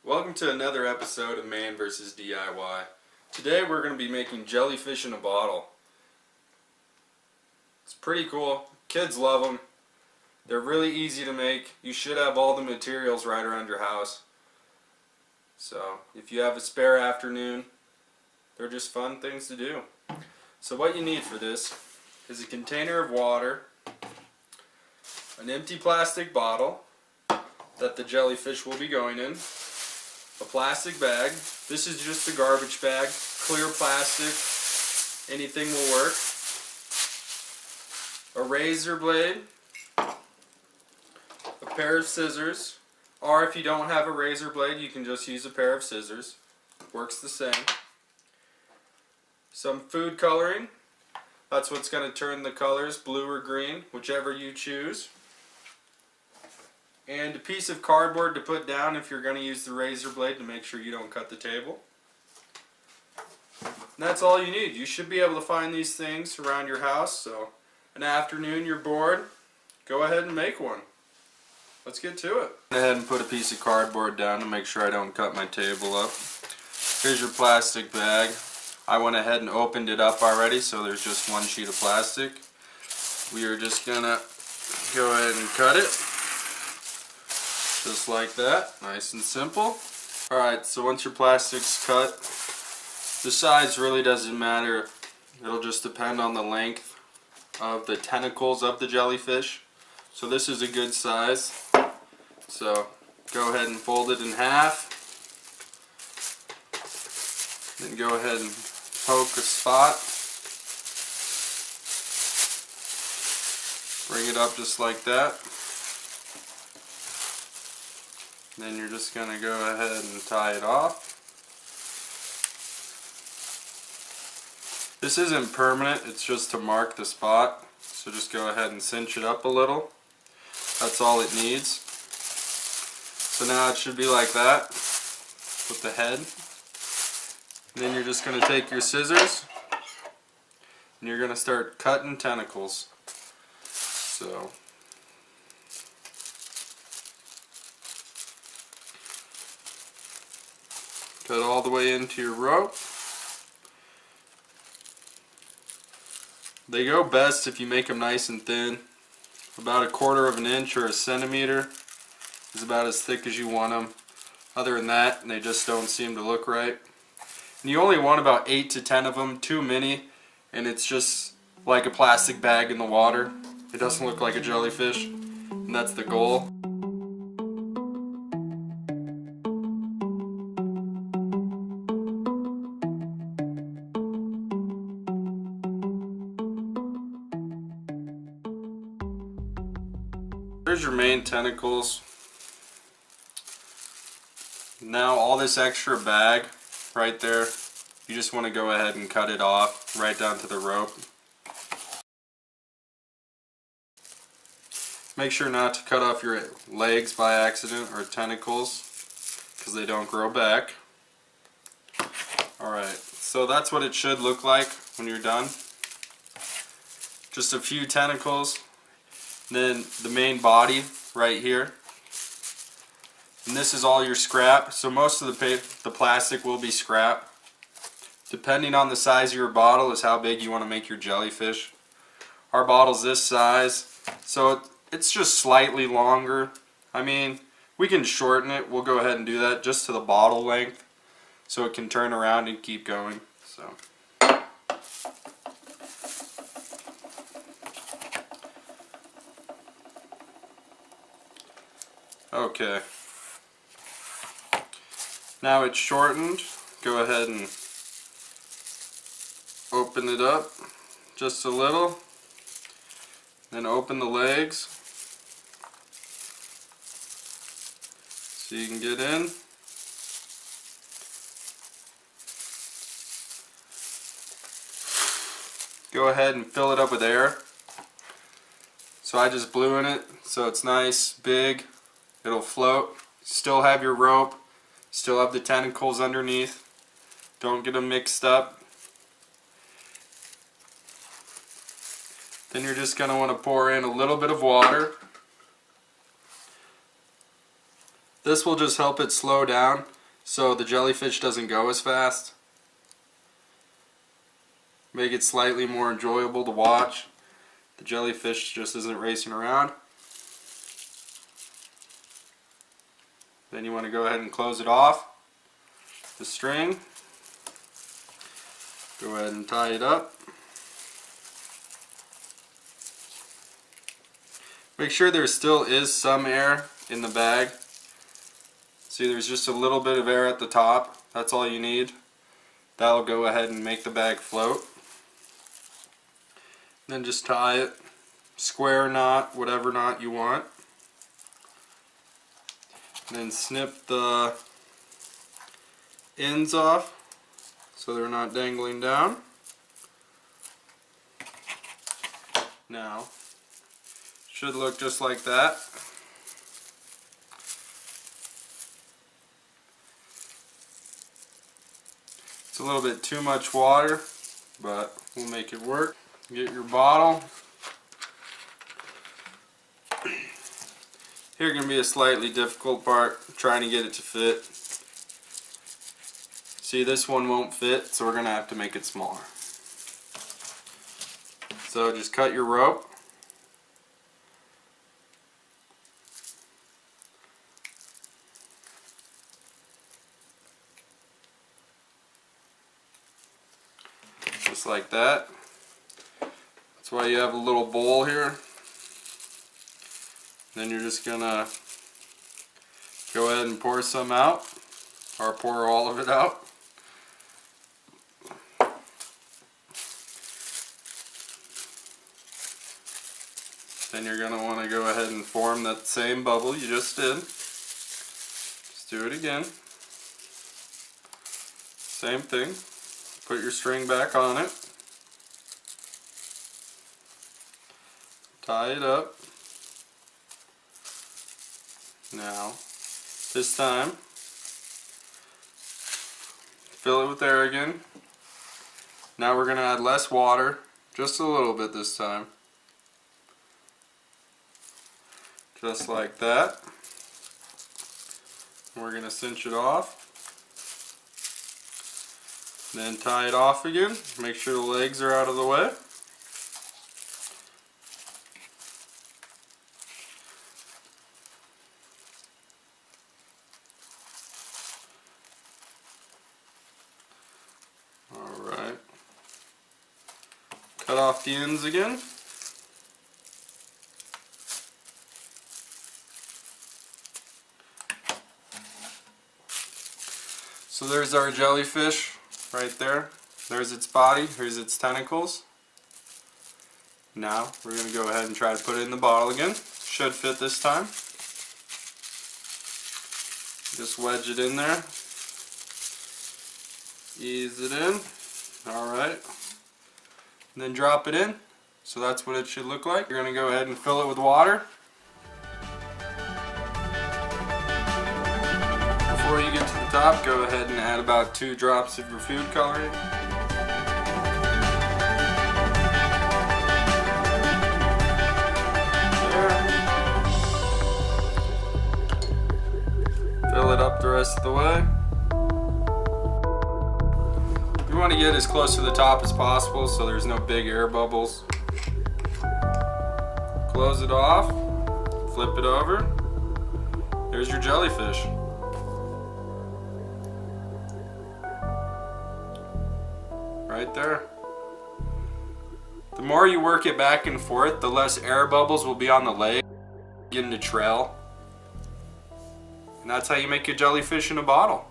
Welcome to another episode of Man vs. DIY. Today we're going to be making jellyfish in a bottle. It's pretty cool. Kids love them. They're really easy to make. You should have all the materials right around your house. So if you have a spare afternoon, they're just fun things to do. So what you need for this is a container of water, an empty plastic bottle that the jellyfish will be going in, a plastic bag. This is just a garbage bag, clear plastic, anything will work. A razor blade, a pair of scissors, or if you don't have a razor blade you can just use a pair of scissors. Works the same. Some food coloring. That's what's going to turn the colors blue or green, whichever you choose. And a piece of cardboard to put down if you're going to use the razor blade to make sure you don't cut the table. And that's all you need. You should be able to find these things around your house, so an afternoon you're bored, go ahead and make one. Let's get to it. Go ahead and put a piece of cardboard down to make sure I don't cut my table up. Here's your plastic bag. I went ahead and opened it up already, so there's just one sheet of plastic. We are just going to go ahead and cut it. Just like that, nice and simple. Alright, so once your plastic's cut, the size really doesn't matter. It'll just depend on the length of the tentacles of the jellyfish. So this is a good size. So go ahead and fold it in half. Then go ahead and poke a spot. Bring it up just like that. Then you're just going to go ahead and tie it off. This isn't permanent, it's just to mark the spot. So just go ahead and cinch it up a little. That's all it needs. So now it should be like that with the head. And then you're just going to take your scissors and you're going to start cutting tentacles. So cut all the way into your rope. They go best if you make them nice and thin. About 1/4 of an inch or a centimeter is about as thick as you want them. Other than that, they just don't seem to look right. And you only want about 8 to 10 of them, too many, and it's just like a plastic bag in the water. It doesn't look like a jellyfish, and that's the goal. There's your main tentacles. Now all this extra bag right there, you just want to go ahead and cut it off right down to the rope. Make sure not to cut off your legs by accident or tentacles because they don't grow back. Alright, so that's what it should look like when you're done. Just a few tentacles. Then the main body right here, and this is all your scrap. So most of the plastic will be scrap. Depending on the size of your bottle is how big you want to make your jellyfish. Our bottle's this size, so it's just slightly longer. I mean, we can shorten it. We'll go ahead and do that just to the bottle length so it can turn around and keep going. So okay, now it's shortened. Go ahead and open it up just a little, then open the legs so you can get in. Go ahead and fill it up with air. So I just blew in it so it's nice, big. It'll float. Still have your rope. Still have the tentacles underneath. Don't get them mixed up. Then you're just going to want to pour in a little bit of water. This will just help it slow down. so the jellyfish doesn't go as fast. Make it slightly more enjoyable to watch. The jellyfish just isn't racing around. Then you want to go ahead and close it off. The string. Go ahead and tie it up. Make sure there still is some air in the bag. See, there's just a little bit of air at the top. That's all you need. That'll go ahead and make the bag float. Then just tie it. Square knot, whatever knot you want. Then snip the ends off so they're not dangling down. Now, should look just like that. It's a little bit too much water, but we'll make it work. Get your bottle. Here can be a slightly difficult part, trying to get it to fit. See, this one won't fit, so we're going to have to make it smaller. So just cut your rope. Just like that. That's why you have a little bowl here. Then you're just gonna go ahead and pour some out, or pour all of it out. Then you're gonna want to go ahead and form that same bubble you just did. Just do it again. Same thing. Put your string back on it. Tie it up. Now, this time, fill it with air again. Now we're going to add less water, just a little bit this time. Just like that. We're going to cinch it off. Then tie it off again. Make sure the legs are out of the way. Alright. Cut off the ends again. So there's our jellyfish. Right there. There's its body. Here's its tentacles. Now we're going to go ahead and try to put it in the bottle again. Should fit this time. Just wedge it in there. Ease it in. Alright. And then drop it in. So that's what it should look like. You're going to go ahead and fill it with water. Before you get to the top, go ahead and add about 2 drops of your food coloring. There. Fill it up the rest of the way. You want to get as close to the top as possible so there's no big air bubbles. Close it off. Flip it over. There's your jellyfish. Right there. The more you work it back and forth, the less air bubbles will be on the leg, begin to trail. And that's how you make your jellyfish in a bottle.